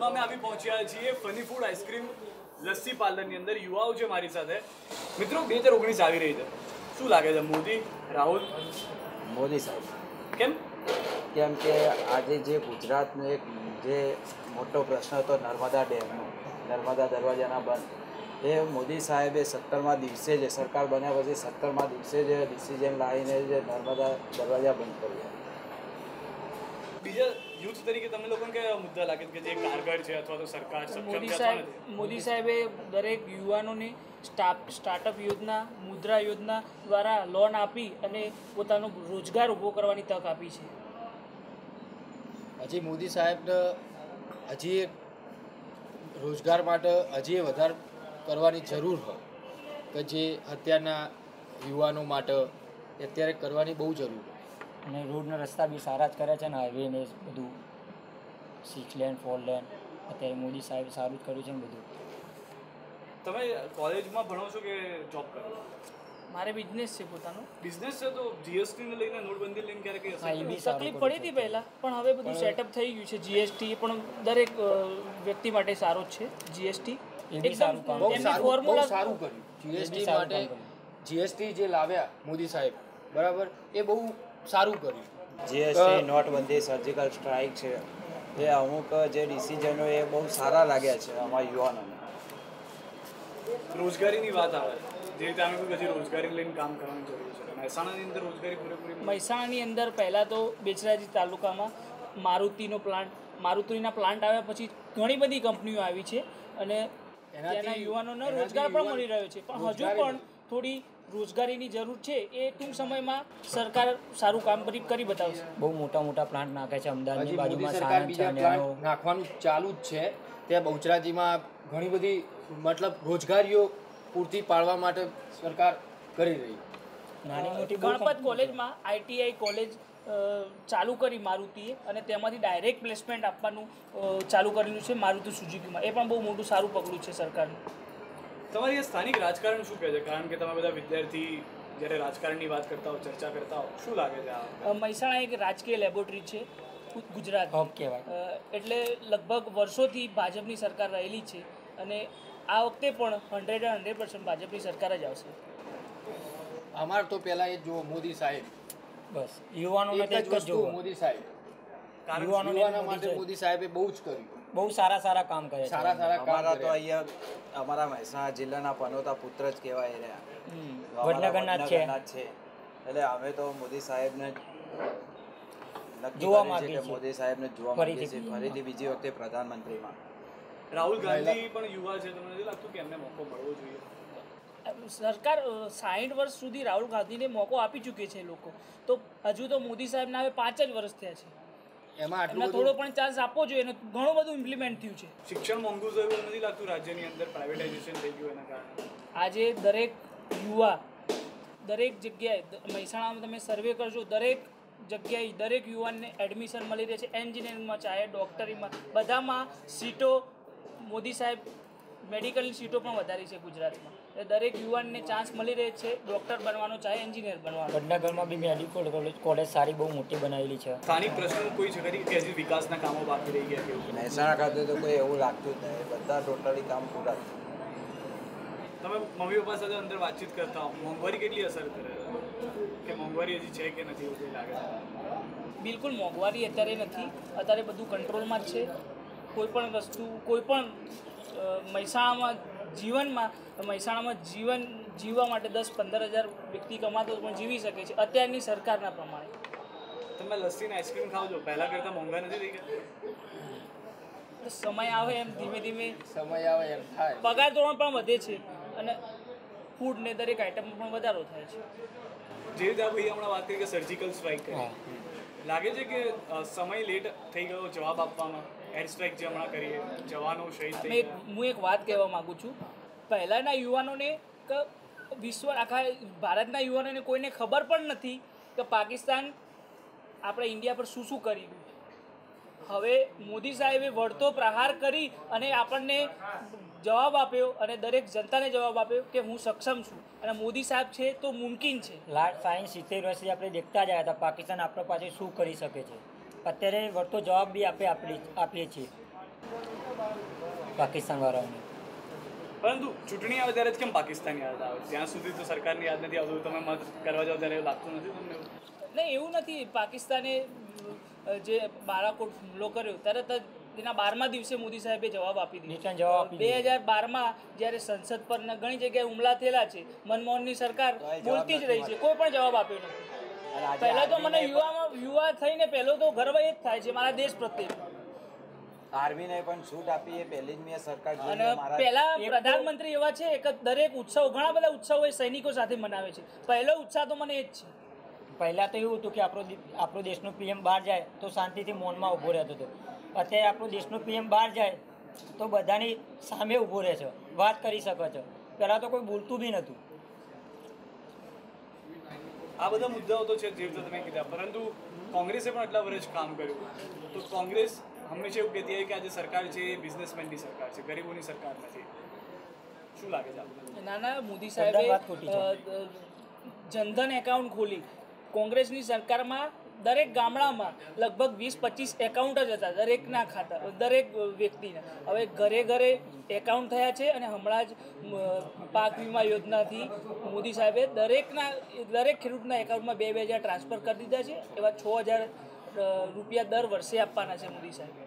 હાલમાં અમે આવી પહોંચ્યા છીએ ફની ફૂડ આઈસ્ક્રીમ લસ્સી પાર્લરની અંદર. યુવાઓ છે મારી સાથે. મિત્રો 2019 આવી રહી છે, શું લાગે છે? મોદી, રાહુલ? મોદી સાહેબ. કેમ? કેમ કે આજે જે ગુજરાતનો એક જે મોટો પ્રશ્ન હતો નર્મદા ડેમનો, નર્મદા દરવાજાના બંધ, એ મોદી સાહેબે 17મા દિવસે જે સરકાર બન્યા પછી 17મા દિવસે જે ડિસિઝન લાવીને જે નર્મદા દરવાજા બંધ કર્યા. બીજા યુથ તરીકે તમને લોકોને કયા મુદ્દા લાગે કે જે કારગર છે અથવા તો સરકાર સક્ષમ છે? મોદી સાહેબે દરેક યુવાનોને સ્ટાર્ટઅપ યોજના, મુદ્રા યોજના દ્વારા લોન આપી અને પોતાનો રોજગાર ઊભો કરવાની તક આપી છે. હજી મોદી સાહેબને હજી રોજગાર માટે હજી વધારે કરવાની જરૂર હોય કે જે અત્યારના યુવાનો માટે અત્યારે કરવાની બહુ જરૂર હોય. અને રોડના રસ્તા બી સારા જ કર્યા છે ને, હાઈવે ને બધું 6 લેન 4 લેન અત્યારે મોદી સાહેબ સારું જ કર્યું છે ને બધું. તમે કોલેજમાં ભણો છો કે જોબ કરો? મારે બિઝનેસ છે પોતાનો. બિઝનેસ છે તો જીએસટીને લઈને, નોટબંધી લઈને ક્યારે કઈ તકલીફ પડી હતી પહેલાં, પણ હવે બધું સેટઅપ થઈ ગયું છે. જીએસટી પણ દરેક વ્યક્તિ માટે સારું જ છે. જીએસટી સારું કર્યું. જીએસટી માટે જીએસટી જે લાવ્યા મોદી સાહેબ, બરાબર, એ બહુ સારું કર્યું. જીએસટી, નોટબંધી, સર્જિકલ સ્ટ્રાઇક છે, એ અમુક જે ડિસિઝનો એ બહુ સારા લાગ્યા છે અમારા યુવાનોને. રોજગારીની વાત આવે, જે રીતે અમે કોઈ રોજગારી લઈને કામ કરવાની જરૂર છે. મહેસાણાની અંદર રોજગારી પૂરેપૂરી? મહેસાણાની અંદર પહેલાં તો બેચરાજી તાલુકામાં મારુતિના પ્લાન્ટ આવ્યા પછી ઘણી બધી કંપનીઓ આવી છે અને ત્યાંના યુવાનોને રોજગાર પણ મળી રહ્યો છે. પણ હજુ પણ થોડી રોજગારીની જરૂર છે. એ ટૂંક સમયમાં સરકાર સારું કામ કરી બતાવશે. બહુ મોટા મોટા પ્લાન્ટ નાખે છે અમદાવાદની બાજુમાં. સરકાર બીજા પ્લાન્ટ નાખવાનું ચાલુ જ છે. ત્યાં બહુચરાજીમાં ઘણી બધી મતલબ રોજગારીઓ પૂરતી પાડવા માટે સરકાર કરી રહી. નાની મોટી ગણપત કોલેજમાં ITI કોલેજ ચાલુ કરી મારુતિએ, અને તેમાંથી ડાયરેક્ટ પ્લેસમેન્ટ આપવાનું ચાલુ કરેલું છે મારુતિ સુઝુકીમાં. એ પણ બહુ મોટું સારું પગલું છે સરકારનું. તમારી આ સ્થાનિક રાજકારણ શું કહે છે? કારણ કે તમે બધા વિદ્યાર્થી જ્યારે રાજકારણની વાત કરતા હો, ચર્ચા કરતા હો, શું લાગે છે? મહેસાણા એક રાજકીય લેબોરેટરી છે ગુજરાત કહેવાય. એટલે લગભગ વર્ષોથી ભાજપની સરકાર રહેલી છે અને આ વખતે પણ 100% ભાજપની સરકાર જ આવશે. અમારે તો પહેલાં એ જો મોદી સાહેબ, બસ યુવાનોને એક જ વસ્તુ મોદી સાહેબ, યુવાનો માટે મોદી સાહેબે બહુ જ કર્યું. બહુ સારા કામ કરે છે. સારા કામ અમારા તો અહીંયા અમારા મહેસાણા જિલ્લાના પનોતા પુત્ર જ કહેવાય રહ્યા. વડનગરના જ છે. એટલે અમે તો મોદી સાહેબને જોવા માંગીએ છીએ. મોદી સાહેબને જોવા માંગીએ છીએ ફરીથી બીજી વખતે પ્રધાનમંત્રીમાં. રાહુલ ગાંધી પણ યુવા છે, તમને નથી લાગતું કે એમને મોકો મળવો જોઈએ? સરકાર 60 વર્ષ સુધી રાહુલ ગાંધીને મોકો આપી ચૂકી છે લોકો, તો હજુ તો મોદી સાહેબના હવે 5 જ વર્ષ થયા છે. એમાં થોડો પણ ચાન્સ આપવો જોઈએ અને ઘણું બધું ઇમ્પ્લિમેન્ટ થયું છે. શિક્ષણ મોંઘું છે એવું નથી લાગતું રાજ્યની અંદર? પ્રાઇવેટાઇઝેશન થઈ ગયું એના કારણે આજે દરેક યુવા દરેક જગ્યાએ, મહેસાણામાં તમે સર્વે કરજો, દરેક જગ્યાએ દરેક યુવાનને એડમિશન મળી રહે છે. એન્જિનિયરિંગમાં, ચાહે ડૉક્ટરીમાં, બધામાં સીટો મોદી સાહેબ મેડિકલની સીટો પણ વધારી છે ગુજરાતમાં. એટલે દરેક યુવાનને ચાન્સ મળી રહે છે ડૉક્ટર બનવાનો, ચાહે એન્જિનિયર બનવાનો. વડનગરમાં બી મેડિકલ કોલેજ સારી બહુ મોટી બનાવેલી છે. સ્થાનિક પ્રશ્નો કોઈ છે ખરી કે હજી વિકાસના કામો બાકી રહી ગયા? કેવું મહેસાણા ખાતે તો કોઈ એવું લાગતું જ નહીં, બધા ટોટલી કામ પૂરા. તમે મમ્મી પપ્પા સાથે અંદર વાતચીત કરતા હો, મોંઘવારી કેટલી અસર કરે કે મોંઘવારી હજી છે કે નથી એવું કંઈ લાગે છે? બિલકુલ મોંઘવારી અત્યારે નથી. અત્યારે બધું કંટ્રોલમાં જ છે. કોઈ પણ વસ્તુ, કોઈ પણ મહેસાણામાં જીવન જીવવા માટે 10-15 હજાર વ્યક્તિ કમાતો પણ જીવી શકે છે અત્યારની સરકારના પ્રમાણે. તમે લસ્સીને આઈસ્ક્રીમ ખાવ છો, પહેલાં કરતાં મોંઘા નથી થઈ ગયા? સમય આવે એમ ધીમે સમય આવે એમ થાય. પગાર ધોરણ પણ વધે છે અને ફૂડ ને દરેક આઈટમમાં પણ વધારો થાય છે. જે રીતે ભાઈ હમણાં વાત કરી કે સર્જિકલ સ્ટ્રાઇક કરી, લાગે છે કે સમય લેટ થઈ ગયો જવાબ આપવામાં? એર સ્ટ્રાઇક જે હમણાં કરીએ, જવાનો શહીદ થઈ ગયા. હું એક વાત કહેવા માગું છું. પહેલાંના યુવાનોને કે આખા ભારતના યુવાનોને કોઈને ખબર પણ નથી કે પાકિસ્તાન આપણે ઇન્ડિયા પર શું કર્યું. હવે મોદી સાહેબે વળતો પ્રહાર કરી અને આપણને જવાબ આપ્યો અને દરેક જનતાને જવાબ આપ્યો કે હું સક્ષમ છું અને મોદી સાહેબ છે તો મુમકિન છે. લાસ્ટ 70 વર્ષથી આપણે દેખતા જ આવ્યા હતા પાકિસ્તાન આપણા પાસે શું કરી શકે છે. અત્યારે વળતો જવાબ બી આપીએ છીએ. પાકિસ્તાનવાળાઓને. પરંતુ ચૂંટણી આવે ત્યારે જ કેમ પાકિસ્તાન યાદ આવે? ત્યાં સુધી તો સરકારની યાદ નથી આવતું. તમે મત કરવા જાઓ ત્યારે એવું લાગતું નથી તમને? નહીં, એવું નથી. પાકિસ્તાને જે બાલાકોટ હુમલો કર્યો તરત જ તેના 12મા દિવસે મોદી સાહેબે જવાબ આપી રિટર્ન દીધો. જવાબ આપી દીધો. 2012માં જ્યારે સંસદ પર ઘણી જગ્યાએ હુમલા થયેલા છે, મનમોહનની સરકાર બોલતી જ રહી છે, કોઈ પણ જવાબ આપ્યો નથી. અને આજે પહેલાં તો મને આર્મીને યુવા થઈને પહેલો તો ગર્વ એ જ થાય છે મારા દેશ પ્રત્યે. આર્મીને પણ છૂટ આપી એ પહેલી જ મેં સરકાર જોઈ અને છે મારા. પહેલા પ્રધાનમંત્રી એવા છે કે દરેક ઉત્સવ, ઘણા બધા ઉત્સવો એ સૈનિકો સાથે મનાવે છે. પહેલો ઉત્સાહ તો મને એ જ છે. પહેલાં તો એવું હતું કે આપણો દેશનો પીએમ બહાર જાય તો શાંતિથી મૌનમાં ઊભો રહેતો હતો. અત્યારે આપણો દેશનો પીએમ બહાર જાય તો બધાની સામે ઊભો રહે છે, વાત કરી શકે છે. પહેલાં તો કોઈ બોલતું બી નહોતું. આ બધા મુદ્દાઓ તો છે જે રીતે તમે કીધા, પરંતુ કોંગ્રેસે પણ આટલા વર્ષ કામ કર્યું. તો કોંગ્રેસ હંમેશા એવું કહેતી હોય કે આજે સરકાર છે એ બિઝનેસમેનની સરકાર છે, ગરીબોની સરકાર નથી. શું લાગે છે આપણને? નાના મોદી તદ્દન વાત ખોટી સાહેબે જનધન એકાઉન્ટ ખોલી. કોંગ્રેસની સરકારમાં દરેક ગામડામાં લગભગ 20-25 એકાઉન્ટ જ હતા, દરેકના ખાતા, દરેક વ્યક્તિના. હવે ઘરે ઘરે એકાઉન્ટ થયા છે. અને હમણાં જ પાક વીમા યોજનાથી મોદી સાહેબે દરેક ખેડૂતના એકાઉન્ટમાં 2,000 ટ્રાન્સફર કરી દીધા છે. એવા 6,000 રૂપિયા દર વર્ષે આપવાના છે મોદી સાહેબે.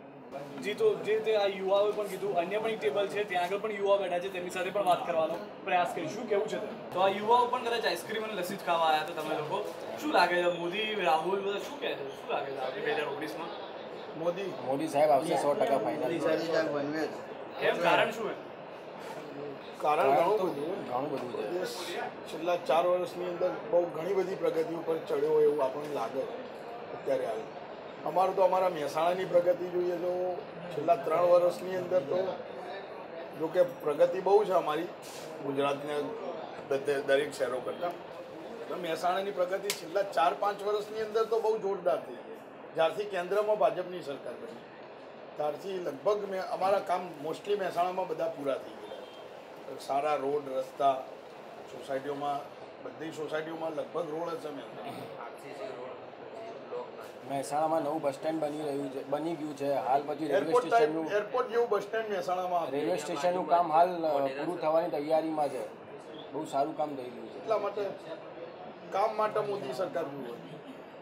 જી, તો જે રીતે આ યુવાઓએ પણ કીધું, અન્ય પણ એક ટેબલ છે, ત્યાં આગળ પણ યુવા બેઠા છે, તેમની સાથે પણ વાત કરવાનો પ્રયાસ કરી. શું કેવું છે? તો આ યુવાઓ પણ કદાચ આઈસ્ક્રીમ અને લસ્સી જ ખાવા આવ્યા હતા. તમે લોકો શું લાગે છે? મોદી, રાહુલ બધા શું કહે છે? શું લાગે છે આપણે 2019માં? મોદી સાહેબ આવશે 100% ફાઇનલ. કેમ? કારણ શું છે? કારણ ઘણું બધું છે. દેશ છેલ્લા 4 વર્ષની અંદર બહુ ઘણી બધી પ્રગતિ ઉપર ચડ્યો હોય એવું આપણને લાગે અત્યારે હાલ. અમારું તો અમારા મહેસાણાની પ્રગતિ જોઈએ તો છેલ્લા 3 વર્ષની અંદર તો જો કે પ્રગતિ બહુ છે અમારી ગુજરાતના દરેક શહેરો કરતાં. તો મહેસાણાની પ્રગતિ છેલ્લા 4-5 વર્ષની અંદર તો બહુ જોરદાર થઈ ગઈ. જ્યારથી કેન્દ્રમાં ભાજપની સરકાર બની ત્યારથી લગભગ અમારા કામ મોસ્ટલી મહેસાણામાં બધા પૂરા થઈ ગયા. સારા રોડ, રસ્તા, સોસાયટીઓમાં, બધી સોસાયટીઓમાં લગભગ રોડ જ છે. મહેસાણામાં નવું બસ સ્ટેન્ડ બની ગયું છે હાલ. પછી એરપોર્ટ જેવું બસ સ્ટેન્ડ મહેસાણામાં રેલવે સ્ટેશનનું કામ હાલ પૂરું થવાની તૈયારીમાં છે. બહુ સારું કામ થઈ રહ્યું છે. એટલા માટે કામ માટે મોદી સરકાર જુએ.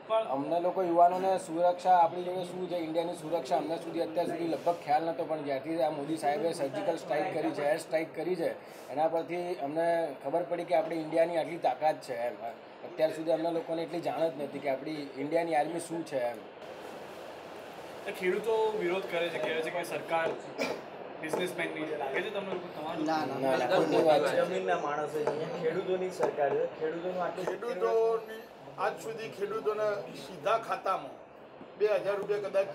પણ અમને લોકો યુવાનોને સુરક્ષા, આપણી જોડે શું છે ઇન્ડિયાની સુરક્ષા, અમને સુધી અત્યાર સુધી લગભગ ખ્યાલ નહોતો. પણ જ્યારથી આ મોદી સાહેબે સર્જિકલ સ્ટ્રાઇક કરી છે, એર સ્ટ્રાઇક કરી છે, એના પરથી અમને ખબર પડી કે આપણી ઇન્ડિયાની આટલી તાકાત છે એમ. અત્યાર સુધી અમને લોકોને એટલી જાણ જ નથી કે આપણી ઇન્ડિયાની આર્મી શું છે એમ. ખેડૂતો વિરોધ કરે છે, કહે છે કે સરકાર બિઝનેસમેનની છે. લાગે છે તમને તમારું? ખોટી વાત છે. જમીનના માણસો છે, ખેડૂતોની સરકાર છે. ખેડૂતોનું આટલું ખેડૂતોની આજ સુધી ખેડૂતોને સીધા ખાતામાં 2,000 રૂપિયા કદાચ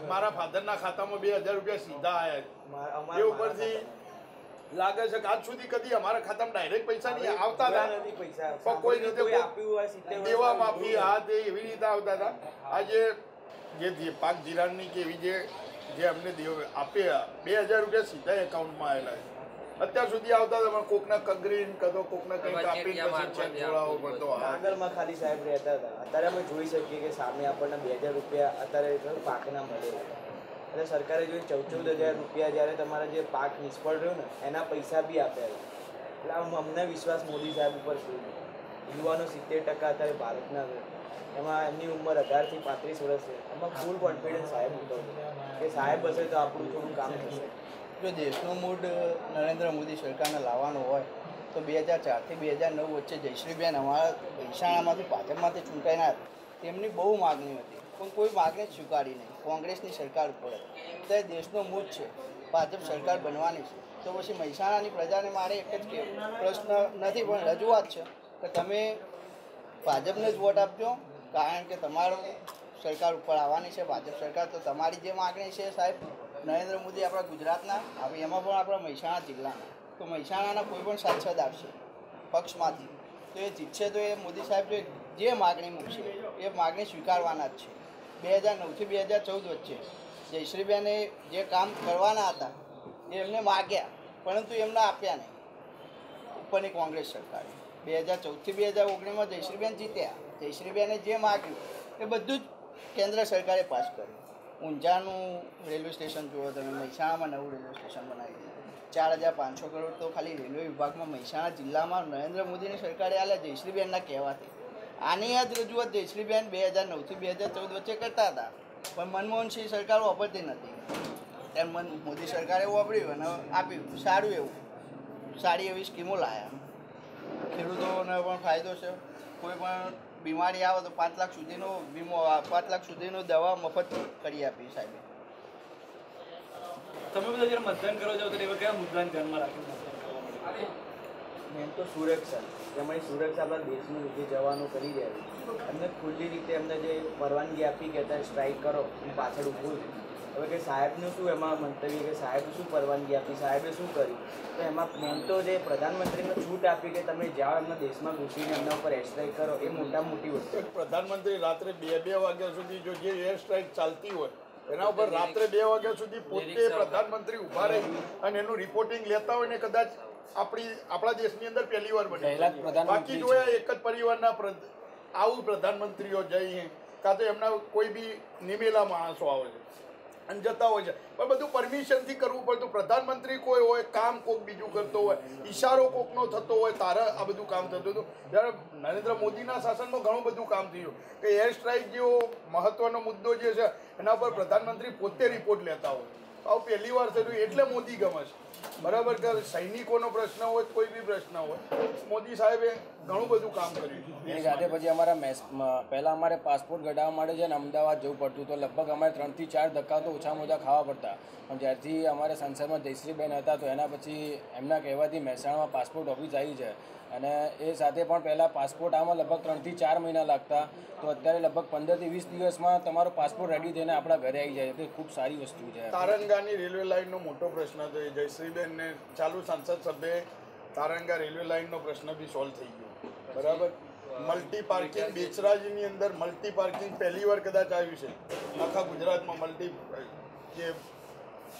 મારા ફાધરના ખાતામાં 2,000 રૂપિયા સીધા આવ્યા છે. એ ઉપરથી લાગે છે કે આજ સુધી કદી અમારા ખાતામાં ડાયરેક્ટ પૈસા નહીં આવતા હતા, પણ કોઈ રીતે દેવા માફી આ તે એવી રીતે આવતા હતા. આજે જે પાક ધિરાણની કે એવી જે અમને આપ્યા 2,000 રૂપિયા સીધા એકાઉન્ટમાં આવેલા છે. અત્યાર સુધી આવતા હતા પણ કોકના કગરીને કદો કોકના કંઈક આપીને પછી ચેક જોડાવવો પડતો. આગળમાં ખાલી સાહેબ રહેતા હતા. અત્યારે અમે જોઈ શકીએ કે સામે આપણને 2,000 રૂપિયા અત્યારે પાકના મળે. એટલે સરકારે જોઈ 14,000 રૂપિયા જ્યારે તમારા જે પાક નિષ્ફળ રહ્યો ને એના પૈસા બી આપ્યા. એટલે અમને વિશ્વાસ મોદી સાહેબ ઉપર છે. યુવાનો 70% અત્યારે ભારતના છે, એમાં એમની ઉંમર 18 થી 35 વર્ષ છે. એમાં ફૂલ કોન્ફિડન્સ સાહેબ હતો કે સાહેબ હશે તો આપણું થોડું કામ થશે. જો દેશનો મૂડ નરેન્દ્ર મોદી સરકારને લાવવાનો હોય તો 2004 થી 2009 વચ્ચે જયશ્રીબેન અમારા મહેસાણામાંથી ભાજપમાંથી ચૂંટાઈના તેમની બહુ માગણી હતી, પણ કોઈ માગણી સ્વીકારી નહીં. કોંગ્રેસની સરકાર ઉપર ત્યારે દેશનો મૂડ છે ભાજપ સરકાર બનવાની છે. તો પછી મહેસાણાની પ્રજાને મારે એક જ પ્રશ્ન નથી પણ રજૂઆત છે કે તમે ભાજપને જ વોટ આપજો, કારણ કે તમારું સરકાર ઉપર આવવાની છે ભાજપ સરકાર. તો તમારી જે માગણી છે સાહેબ નરેન્દ્ર મોદી આપણા ગુજરાતના હવે એમાં પણ આપણા મહેસાણા જિલ્લાના, તો મહેસાણાના કોઈ પણ સાંસદ આવશે પક્ષમાંથી તો એ જીતશે તો એ મોદી સાહેબ જે માગણી મૂકશે એ માગણી સ્વીકારવાના જ છે. 2009 થી 2014 વચ્ચે જયશ્રીબેને જે કામ કરવાના હતા એ એમને માગ્યા પરંતુ એમને આપ્યા નહીં ઉપરની કોંગ્રેસ સરકારે. 2014 થી 2019માં જયશ્રીબેન જીત્યા. જયશ્રીબેને જે માગ્યું એ બધું જ કેન્દ્ર સરકારે પાસ કર્યું. ઊંઝાનું રેલવે સ્ટેશન જુઓ તમે, મહેસાણામાં નવું રેલવે સ્ટેશન બનાવી દીધું. 4,500 કરોડ તો ખાલી રેલવે વિભાગમાં મહેસાણા જિલ્લામાં નરેન્દ્ર મોદીની સરકારે આલ્યા જયશ્રીબેનના કહેવાથી. આની જ રજૂઆત જયશ્રીબેન 2009 થી 2014 વચ્ચે કરતા હતા, પણ મનમોહનસિંહ સરકાર વાપરતી નથી. તેમ મોદી સરકારે વાપર્યું અને આપ્યું, સારું એવું સારી એવી સ્કીમો લાવ્યા. ખેડૂતોને પણ ફાયદો છે. કોઈ પણ બીમારી આવે તો 5 લાખ સુધીનો વીમો, 5 લાખ સુધીનો દવા મફત કરી આપી સાહેબે. તમે બધા જ્યારે મતદાન કરવા જાઓ તો એવા કયા મુદ્દાને ધ્યાનમાં રાખીને મતદાન કરવા? મેન તો સુરક્ષા, અમારી સુરક્ષા આપણા દેશનું જે જવાનો કરી રહ્યા છે એમને ખુલ્લી રીતે એમને જે પરવાનગી આપી કે અત્યારે સ્ટ્રાઇક કરો હું પાછળ ઊભું છું. હવે કે સાહેબનું શું એમાં મંતવ્ય કે સાહેબે શું પરવાનગી આપી, સાહેબે શું કર્યું? તો એમાં મેન તો જે પ્રધાનમંત્રીને છૂટ આપી કે તમે જાઓ એમના દેશમાં ઘૂસીને એમના ઉપર એર સ્ટ્રાઇક કરો, એ મોટામાં મોટી વસ્તુ. પ્રધાનમંત્રી રાત્રે 2 વાગ્યા સુધી જો જે એર સ્ટ્રાઇક ચાલતી હોય એના ઉપર રાત્રે 2 વાગ્યા સુધી પોતે પ્રધાનમંત્રી ઊભા રહી અને એનું રિપોર્ટિંગ લેતા હોય ને કદાચ આપણા દેશની અંદર પહેલી વાર બની. બાકી જોયા એક જ પરિવારના આવું પ્રધાનમંત્રીઓ જઈએ કાં તો એમના કોઈ બી નિમેલા માણસો આવે છે અને જતા હોય છે, પણ બધું પરમિશનથી કરવું પડતું. પ્રધાનમંત્રી કોઈ હોય, કામ કોઈક બીજું કરતો હોય, ઈશારો કોકનો થતો હોય, તારે આ બધું કામ થતું હતું. જ્યારે નરેન્દ્ર મોદીના શાસનમાં ઘણું બધું કામ થયું કે એર સ્ટ્રાઇક જેવો મહત્વનો મુદ્દો જે છે એના પર પ્રધાનમંત્રી પોતે રિપોર્ટ લેતા હોય. આવું પહેલી વાર થયું એટલે મોદી ગમે છે. બરાબર કે સૈનિકોનો પ્રશ્ન હોય, કોઈ બી પ્રશ્ન હોય, મોદી સાહેબે ઘણું બધું કામ કર્યું. એની સાથે પછી અમારા પહેલાં અમારે પાસપોર્ટ કઢાવવા માટે છે ને અમદાવાદ જવું પડતું, તો લગભગ અમારે 3 થી 4 ધક્કા તો ઓછામાં ઓછા ખાવા પડતા. પણ જ્યારથી અમારે સંસદમાં જયશ્રીબેન હતા તો એના પછી એમના કહેવાથી મહેસાણામાં પાસપોર્ટ ઓફિસ આવી છે અને એ સાથે પણ પહેલાં પાસપોર્ટ આમાં લગભગ 3 થી 4 મહિના લાગતા, તો અત્યારે લગભગ 15 થી 20 દિવસમાં તમારો પાસપોર્ટ રેડી થઈને આપણા ઘરે આવી જાય. તે ખૂબ સારી વસ્તુ છે. તારંગાની રેલવે લાઇનનો મોટો પ્રશ્ન હતો. એ જયશ્રીબેનને ચાલુ સંસદ સભ્યે તારંગા રેલવે લાઇનનો પ્રશ્ન બી સોલ્વ થઈ ગયો. બરાબર. મલ્ટી પાર્કિંગ બેચરાજીની અંદર મલ્ટી પાર્કિંગ પહેલી વાર કદાચ આવ્યું છે આખા ગુજરાતમાં. મલ્ટી જે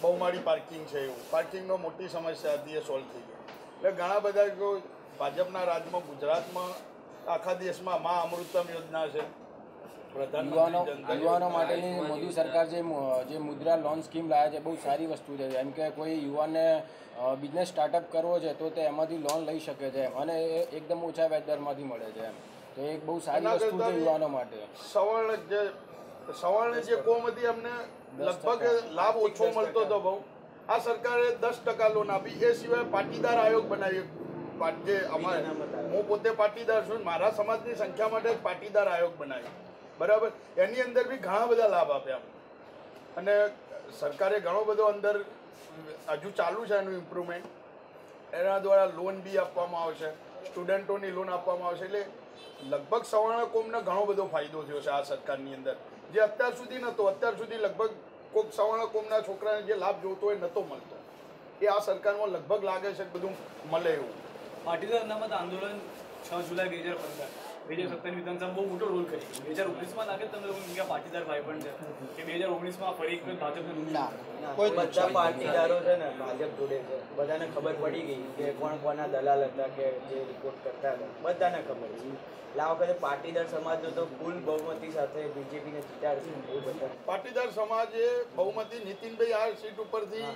બહુમાળી પાર્કિંગ છે એવું પાર્કિંગનો મોટી સમસ્યા હતી, એ સોલ્વ થઈ ગઈ. એટલે ઘણા બધા જો ભાજપના રાજમાં ગુજરાતમાં આખા દેશમાં મા અમૃતમ યોજના છે. યુવાનો માટેની મોદી સરકાર જે મુદ્રા લોન સ્કીમ લાવે છે બહુ સારી વસ્તુ છે. એમ કે કોઈ યુવાનને બિઝનેસ સ્ટાર્ટઅપ કરવો છે તો તે એમાંથી લોન લઈ શકે છે અને એ એકદમ ઓછા વ્યાજદરમાંથી મળે છે. એમ તો એક બહુ સારી વસ્તુ છે યુવાનો માટે. સવર્ણ જે કોમ હતી અમને લગભગ લાભ ઓછો મળતો હતો બહુ. આ સરકારે 10% લોન આપી. એ સિવાય પાટીદાર આયોગ બનાવ્યો. જે અમારે હું પોતે પાટીદાર છું, મારા સમાજની સંખ્યા માટે પાટીદાર આયોગ બનાવ્યો. બરાબર. એની અંદર બી ઘણા બધા લાભ આપ્યા અને સરકારે ઘણો બધો અંદર હજુ ચાલુ છે એનું ઇમ્પ્રુવમેન્ટ. એના દ્વારા લોન બી આપવામાં આવશે, સ્ટુડન્ટોની લોન આપવામાં આવશે. એટલે લગભગ સવર્ણ કોમને ઘણો બધો ફાયદો થયો છે આ સરકારની અંદર, જે અત્યાર સુધી નહોતો. અત્યાર સુધી લગભગ કોઈક સવર્ણ કોમના છોકરાને જે લાભ જોતો હોય નહોતો મળતો. એ આ સરકારમાં લગભગ લાગે છે બધું મળે એવું. પાટીદાર અનામત આંદોલન 6 જુલાઈ 2017 વિધાનસભા બહુ મોટો રોલ કરી. 2019માં લાગે તમે લોકો પાટીદાર ભાઈ પણ છે કે 2019માં ફરી એક ભાજપને કોઈ બધા પાટીદારો છે ને ભાજપ જોડે છે. બધાને ખબર પડી ગઈ કે કોણ કોના દલાલ હતા કે જે રિપોર્ટ કરતા હતા, બધાને ખબર છે. એટલે આ વખતે પાટીદાર સમાજનો તો ફૂલ બહુમતી સાથે બીજેપીને જીતાડશે એવું બધા. પાટીદાર સમાજે બહુમતી નીતિનભાઈ આ સીટ ઉપરથી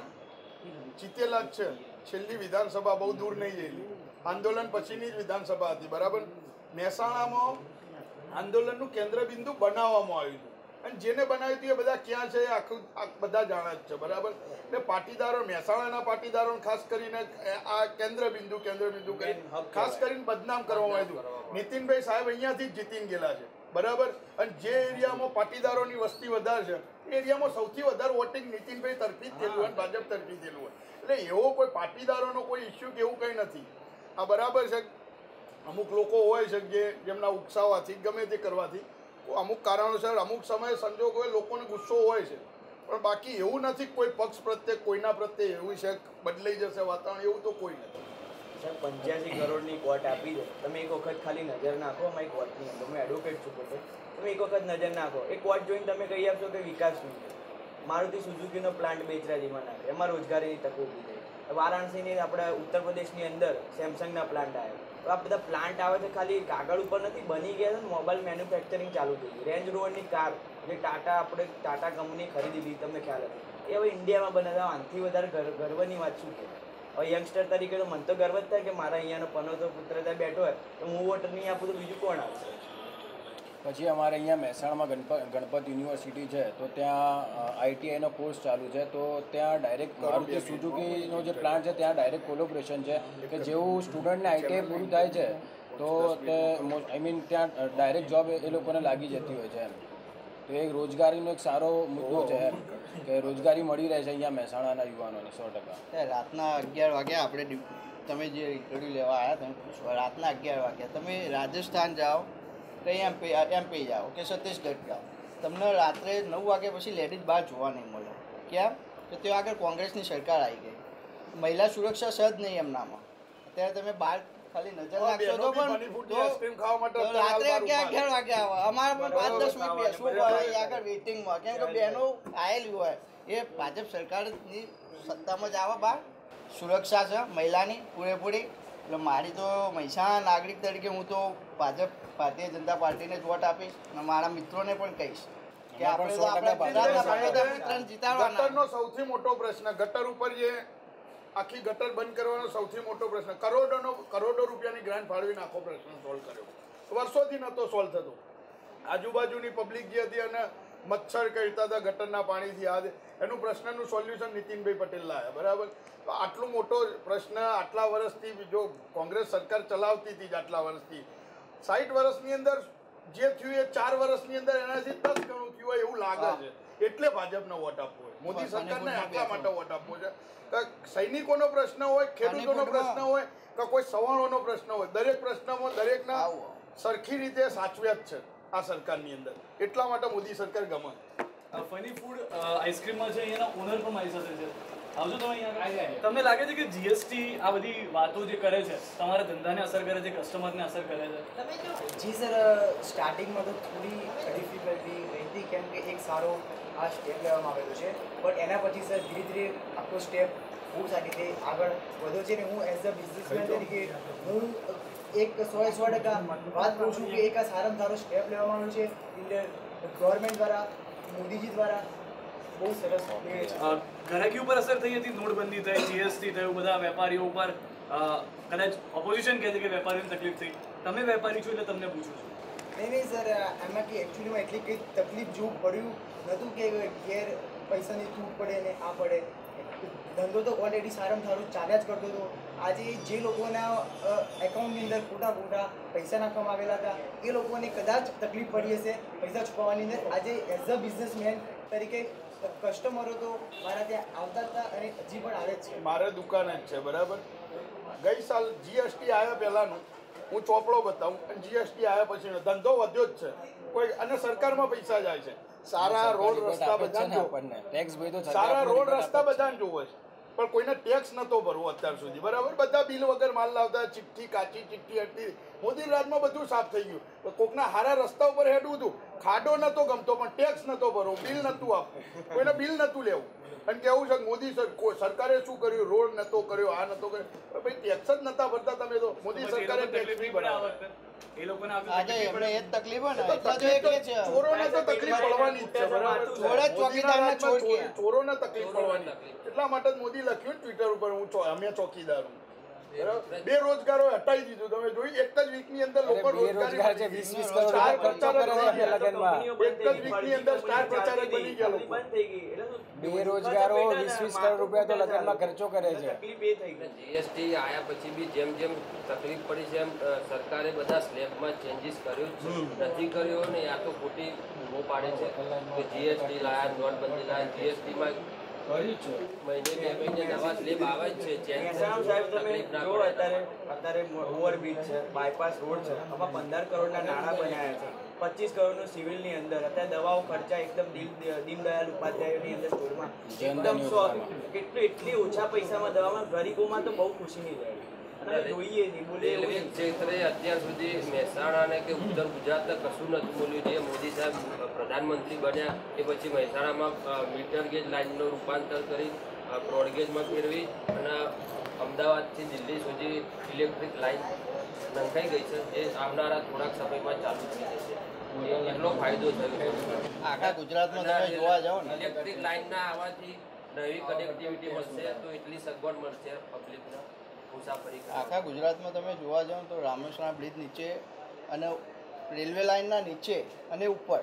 જીતેલા જ છે. છેલ્લી વિધાનસભા બહુ દૂર નહીં ગયેલી, આંદોલન પછીની જ વિધાનસભા હતી. બરાબર. મહેસાણામાં આંદોલનનું કેન્દ્રબિંદુ બનાવવામાં આવ્યું હતું અને જેને બનાવ્યું હતું એ બધા ક્યાં છે આખું બધા જાણે જ છે. બરાબર. એટલે પાટીદારો, મહેસાણાના પાટીદારોને ખાસ કરીને આ કેન્દ્રબિંદુ કરી ખાસ કરીને બદનામ કરવામાં આવ્યું હતું. નીતિનભાઈ સાહેબ અહીંયાથી જ જીતીને ગયેલા છે. બરાબર. અને જે એરિયામાં પાટીદારોની વસ્તી વધારે છે એ એરિયામાં સૌથી વધારે વોટિંગ નીતિનભાઈ તરફી જ થયેલું હોય, ભાજપ તરફી થયેલું હોય. એટલે એવો કોઈ પાટીદારોનો કોઈ ઇસ્યુ કે એવું કંઈ નથી. આ બરાબર છે. અમુક લોકો હોય છે જે જેમના ઉકસાવાથી ગમે તે કરવાથી અમુક કારણોસર અમુક સમયે સંજોગોએ લોકોને ગુસ્સો હોય છે, પણ બાકી એવું નથી કોઈ પક્ષ પ્રત્યે કોઈના પ્રત્યે એવું છે બદલાઈ જશે વાતાવરણ, એવું તો કોઈ નથી. સર 85 કરોડની કોર્ટ આપી દે, તમે એક વખત ખાલી નજર નાખો અમારી કોર્ટની અંદર. હું એડવોકેટ છું પોતે. તમે એક વખત નજર નાખો, એ કોર્ટ જોઈને તમે કહી આપશો કે વિકાસ શું છે. મારુતિ સુઝુકીનો પ્લાન્ટ બેચરાજીમાં નાખે, એમાં રોજગારીની તકો ઊભી થઈ. વારાણસીની આપણા ઉત્તર પ્રદેશની અંદર સેમસંગના પ્લાન્ટ આવ્યા. તો આ બધા પ્લાન્ટ આવે છે ખાલી કાગળ ઉપર નથી, બની ગયા છે. મોબાઈલ મેન્યુફેક્ચરિંગ ચાલુ થઈ ગઈ. રેન્જ રોવરની કાર જે ટાટા કંપની ખરીદી લીધી તમને ખ્યાલ હતો એ હવે ઇન્ડિયામાં બને છે. આનાથી વધારે ગર્વની વાત શું છે? હવે યંગસ્ટર તરીકે તો મને તો ગર્વ જ થાય કે મારા અહીંયાનો પનોતો પુત્ર ત્યાં બેઠો હોય તો હું વોટ નહીં આપું તો બીજું કોણ આપશે? પછી અમારે અહીંયા મહેસાણામાં ગણપત યુનિવર્સિટી છે, તો ત્યાં આઈટીઆઈનો કોર્સ ચાલુ છે. તો ત્યાં ડાયરેક્ટ મારુતિ સુઝુકીનો જે પ્લાન્ટ છે ત્યાં ડાયરેક્ટ કોલોબરેશન છે કે જેવું સ્ટુડન્ટને આઈટીઆઈ પૂરું થાય છે તો તે આઈ મીન ત્યાં ડાયરેક્ટ જોબ એ લોકોને લાગી જતી હોય છે એમ. તો એ રોજગારીનો એક સારો મુદ્દો છે એમ કે રોજગારી મળી રહે છે અહીંયા મહેસાણાના યુવાનોને 100%. રાતના 11 વાગ્યા આપણે તમે જે ઇન્ટરવ્યૂ લેવા આવ્યા તમે પૂછવા રાતના 11 વાગ્યા તમે રાજસ્થાન જાઓ કંઈ એમપી જાઓ કે છત્તીસગઢ જાઓ તમને રાત્રે 9 વાગ્યા પછી લેડીઝ બહાર જોવા નહીં મળે. કેમ? તો ત્યાં આગળ કોંગ્રેસની સરકાર આવી ગઈ. મહિલા સુરક્ષા સજ નહીં એમનામાં. અત્યારે તમે બહાર ખાલી નજર નાખશો તો પણ રાત્રે 11 વાગ્યા આવે અમારે પણ 5-10 મિનિટ બેસવું પડે આગળ વેઇટિંગમાં કેમ કે બહેનો આવેલી હોય એ ભાજપ સરકારની સત્તામાં જ આવે બહાર સુરક્ષા છે મહિલાની પૂરેપૂરી. એટલે મારી તો મહેસાણા નાગરિક તરીકે હું તો ભારતીય જનતા પાર્ટીને જ વોટ આપીશ અને મારા મિત્રોને પણ કહીશ કે આપણે તો આપણા જીતાડવાના. ગટરનો સૌથી મોટો પ્રશ્ન ગટર ઉપર જે આખી ગટર બંધ કરવાનો સૌથી મોટો પ્રશ્ન કરોડો રૂપિયાની ગ્રાન્ટ ફાળવીને આખો પ્રશ્ન સોલ્વ કર્યો. વર્ષોથી નહોતો સોલ્વ થતો. આજુબાજુની પબ્લિક જે હતી અને મચ્છર કરતા હતા ગટરના પાણીથી આ એનું પ્રશ્નનું સોલ્યુશન નીતિનભાઈ પટેલ લાવ્યા. બરાબર? તો આટલો મોટો પ્રશ્ન આટલા વર્ષથી જો કોંગ્રેસ સરકાર ચલાવતી હતી આટલા વર્ષથી 60 વર્ષની અંદર જે થયું એ 4 વર્ષની અંદર એનાથી 10 ગણું થયું હોય એવું લાગે છે. એટલે ભાજપનો વોટ આપવો હોય, મોદી સરકારને આટલા માટે વોટ આપવો છે કે સૈનિકોનો પ્રશ્ન હોય, ખેડૂતોનો પ્રશ્ન હોય કે કોઈ સવર્ણોનો પ્રશ્ન હોય, દરેક પ્રશ્નમાં દરેકના સરખી રીતે સાચવ્યા જ છે આ સરકારની અંદર. એટલા માટે મોદી સરકાર ગમે. ફની ફૂડ આઈસ્ક્રીમમાં છે અહીંયાના ઓનર પણ મારી સાથે છે. આવજો તમે અહીંયા. તમને લાગે છે કે જીએસટી આ બધી વાતો જે કરે છે તમારા ધંધાને અસર કરે છે, કસ્ટમરને અસર કરે છે? જી સર, સ્ટાર્ટિંગમાં તો થોડી ડિફિકલ્ટી રહેતી કેમ કે એક સારો આ સ્ટેપ લેવામાં આવેલો છે, બટ એના પછી સર ધીરે ધીરે આખો સ્ટેપ બહુ સારી રીતે આગળ વધ્યો છે. ને હું એઝ અ બિઝનેસમેન તરીકે હું એક 100% વાત કરું છું કે એક આ સારામાં સારો સ્ટેપ લેવામાં આવ્યો છે ગવર્મેન્ટ દ્વારા, મોદીજી દ્વારા. બહુ સરસ ગ્રાહકી ઉપર અસર થઈ હતી, નોટબંધી થઈ, જીએસટી થયું, બધા વેપારીઓ ઉપર કદાચ ઓપોઝિશન કહે છે કે વેપારીઓને તકલીફ થઈ. તમે વેપારી છો એટલે તમને પૂછું છું. નહીં સર, એમાં કે એકચ્યુઅલીમાં એટલી કંઈ તકલીફ જેવું પડ્યું નહોતું કે ઘેર પૈસાની તૂટ પડે ને આ પડે. ધંધો તો ઓલરેડી સારામાં સારું ચાલ્યા જ કરતો હતો. આજે જે લોકોના એકાઉન્ટની અંદર ખોટા પૈસા નાખવામાં આવેલા હતા એ લોકોને કદાચ તકલીફ પડી હશે પૈસા છુપાવવાની અંદર. આજે એઝ અ બિઝનેસમેન તરીકે કસ્ટમરો તો મારા ત્યાં આવતા હતા અને હજી પણ આવે જ છે. મારે દુકાન જ છે. બરાબર? ગઈ સાલ જીએસટી આવ્યા પહેલાંનું હું ચોપડો બતાવું અને જીએસટી આવ્યા પછીનો ધંધો વધ્યો જ છે. કોઈ અને સરકારમાં પૈસા જાય છે. સારા રોડ રસ્તા બધા સારા રોડ રસ્તા બધાને જોવે છે પણ કોઈને ટેક્સ નતો ભરવો અત્યાર સુધી. બરાબર? બધા બિલ વગર માલ લાવતા, ચિઠ્ઠી કાચી ચિઠ્ઠી હતી. મોદી રાજમાં બધું સાફ થઈ ગયું. કોકના હારા રસ્તા ઉપર હેડવું હતું, ખાડો નતો ગમતો પણ ટેક્સ નતો ભરવો, બિલ નતું આપવું, કોઈને બિલ નતું લેવું. અને કેવું છે મોદી સરકારે શું કર્યું? રોડ નતો કર્યો, આ નતો કર્યો. ભાઈ ટેક્સ જ નતા ભરતા તમે તો. મોદી સરકારે ટેક્સ નહીં ભરાવે. એ લોકોને આજે એમને એ જ તકલીફ હોય ને એટલા જો એટલે છે ચોરોને તો તકલીફ પડવાની જ છે. બરાબર? થોડા ચોકીદારના ચોર કે ચોરોને તકલીફ પડવાની. એટલા માટે જ મોદી લખ્યું ટ્વિટર ઉપર અમે ચોકીદાર હું. બરાબર? બેરોજગારો હટાવી દીધું. તમે જોઈ એક જ વીકની અંદર લોકો બેરોજગાર છે 20-20 કરોડ રૂપિયા ખર્ચો કરે છે આપણે લગનમાં. એક જ વીકની અંદર સ્ટાર પ્રચારક બની ગયા લોકો. બંધ થઈ ગઈ એટલે બેરોજગારો 20-20 કરોડ રૂપિયા તો લગનમાં ખર્ચો કરે છે. તકલીફ એ થઈ ગઈ. જીએસટી આવ્યા પછી બી જેમ જેમ તકલીફ પડી છે એમ સરકારે બધા સ્લેબમાં ચેન્જીસ કર્યું જ નથી કર્યો ને આ તો ખોટી બૂમો પાડે છે કે જીએસટી લાયા, નોટબંધી લાયા. જીએસટીમાં મહિને 2 મહિને નવા સ્લેબ આવે જ છે. મહેસાણા સાહેબ તમે જો અત્યારે ઓવરબ્રિજ છે, બાયપાસ રોડ છે, આમાં 15 કરોડના નાણાં બનાવ્યા છે, 25 કરોડનું સિવિલની અંદર. અત્યારે દવાઓ ખર્ચા એકદમ દીનદયાળ ઉપાધ્યાયની અંદર સ્ટોરમાં એકદમ એટલી ઓછા પૈસામાં દવામાં ગરીબોમાં તો બહુ ખુશીની જાય. રેલવે ક્ષેત્રે અત્યાર સુધી મહેસાણા કે ઉત્તર ગુજરાતને કશું નથી બોલ્યું. જે મોદી સાહેબ પ્રધાનમંત્રી બન્યા એ પછી મહેસાણામાં મીટર ગેજ લાઇનનું રૂપાંતર કરી બ્રોડગેજમાં ફેરવી અને અમદાવાદથી દિલ્હી સુધી ઇલેક્ટ્રિક લાઇન નંખાઈ ગઈ છે. જે આવનારા થોડાક સમયમાં ચાલુ થઈ જશે. એટલો ફાયદો થયો આખા ગુજરાતમાં તમે જોવા જાઓ ને ઇલેક્ટ્રિક લાઇનના આવવાથી નવી કનેક્ટિવિટી મળશે તો એટલી સગવડ મળશે પબ્લિકને મુસાફરી આખા ગુજરાતમાં તમે જોવા જાઓ તો રામેશ્વરમ બ્રિજ નીચે અને રેલવે લાઇનના નીચે અને ઉપર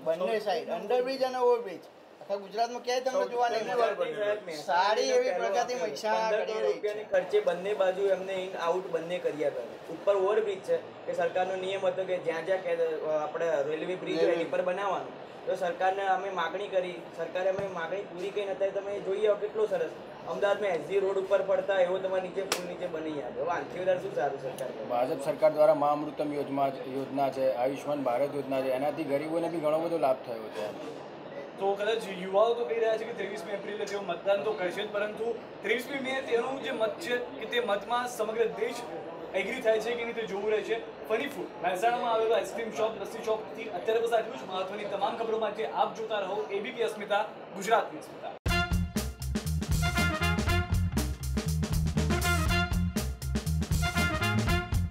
બંને સાઈડ અંડરબ્રિજ અને ઓવરબ્રિજ આખા ગુજરાતમાં ક્યાંય તમને જોવા નહીં મળે સારી એવી પ્રગતિ મહેસાણા કરી રહી છે ખર્ચે બંને બાજુ એમને ઇન આઉટ બંને કર્યા કરે ઉપર ઓવરબ્રિજ છે કે સરકારનો નિયમ હતો કે જ્યાં જ્યાં આપણે રેલવે બ્રિજ હોય એની પર બનાવવાનું તો સરકારને અમે માગણી કરી સરકારે અમે માગણી પૂરી કરી નથી તમે જોઈએ કેટલો સરસ અમદાવાદમાં એસજી રોડ ઉપર પડતા એવો તમારે નીચે પુલ નીચે બની જાય હવે આનાથી વધારે શું સારું સરકાર ભાજપ સરકાર દ્વારા મા અમૃતમ યોજના છે, આયુષ્માન ભારત યોજના છે, એનાથી ગરીબોને બી ઘણો બધો લાભ થયો છે. તો કદાચ યુવાઓ તો કહી રહ્યા છે કે 23મી એપ્રિલે તેઓ મતદાન તો કરશે જ, પરંતુ 23મી મે તેનું જે મત છે કે તે મતમાં સમગ્ર દેશ એગ્રી થાય છે કે નહીં તે જોવું રહે છે. ફની ફૂડ મહેસાણામાં આવેલો આઈસ્ક્રીમ શોપ, લસ્સી શોપથી અત્યારે બસ આટલું જ. મહત્વની તમામ ખબરો માટે આપ જોતા રહો ABP અસ્મિતા, ગુજરાતની અસ્મિતા.